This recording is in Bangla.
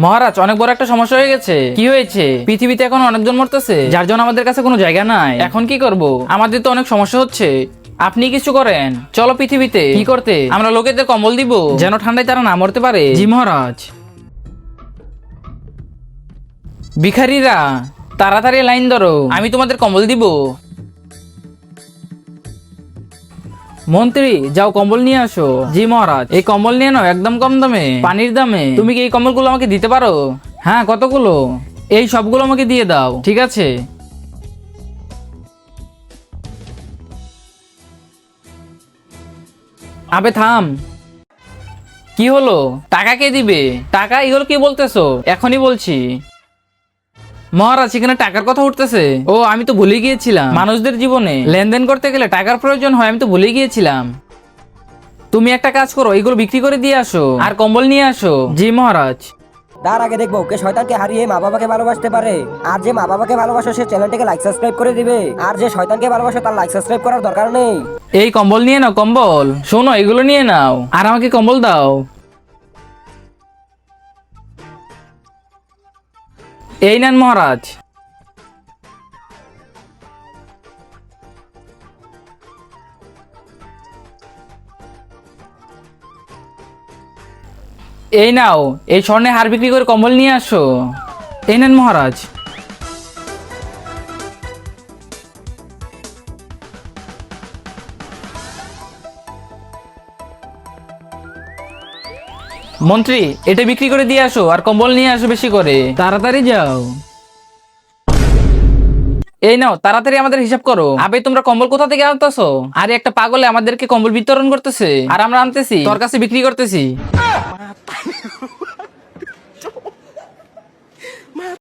মহারাজ, অনেক বড় একটা সমস্যা হয়ে গেছে। কি হয়েছে? পৃথিবীতে এখন অনেকজন মরতেছে, যার জন্য আমাদের কাছে কোনো জায়গা নাই। এখন কি করব? আমাদের তো অনেক সমস্যা হচ্ছে। আপনি কিছু করেন। চলো পৃথিবীতে কি করতে? আমরা লোকেদের কম্বল দিব, যেন ঠান্ডায় তারা না মরতে পারে। জি মহারাজ। ভিখারিরা, তাড়াতাড়ি লাইন ধরো, আমি তোমাদের কম্বল দিব। মন্ত্রী, যাও কম্বল নিয়ে আসো। জি মহারাজ। এই কম্বল নিয়ে নাও, একদম কম দামে, পানির দামে। তুমি কি এই কম্বলগুলো আমাকে দিতে পারো? হ্যাঁ, কতগুলো? এই সবগুলো আমাকে দিয়ে দাও। ঠিক আছে। আবে থাম। কি হলো? টাকা কে দিবে? টাকা? এগুলো কি বলতেছো? এখনই বলছি। মহারাজ, এখানে টাকার কথা উঠতেছে। ও, আমি তো ভুলে গিয়েছিলাম, মানুষদের জীবনে লেনদেন করতে গেলে টাকার প্রয়োজন হয়। আমি তো ভুলে গিয়েছিলাম। তুমি একটা কাজ করো, এগুলো বিক্রি করে দিয়ে আসো আর কম্বল নিয়ে আসো। জি মহারাজ। তার আগে দেখবো কে শয়তানকে হারিয়ে মা বাবাকে ভালোবাসতে পারে। আর যে মা বাবাকে ভালোবাসে সে চ্যানেলটিকে লাইক সাবস্ক্রাইব করে দিবে। আর যে শয়তানকে ভালোবাসে তার লাইক সাবস্ক্রাইব করার দরকার নেই। এই কম্বল নিয়ে নাও, কম্বল। শোনো, এগুলো নিয়ে নাও আর আমাকে কম্বল দাও। এই নেন মহারাজ। এই নাও, এই স্বর্ণে হার বিক্রি করে কম্বল নিয়ে আসো। এই নেন মহারাজ। মন্ত্রী, এটা বিক্রি করে দিয়ে আসো আর কম্বল নিয়ে আসো বেশি করে। তাড়াতাড়ি যাও। এই নাও, তাড়াতাড়ি আমাদের হিসাব করো। আবে, তোমরা কম্বল কোথা থেকে আনতেছো? আরে, একটা পাগলে আমাদেরকে কম্বল বিতরণ করতেছে আর আমরা আনতেছি তোর কাছে বিক্রি করতেছি।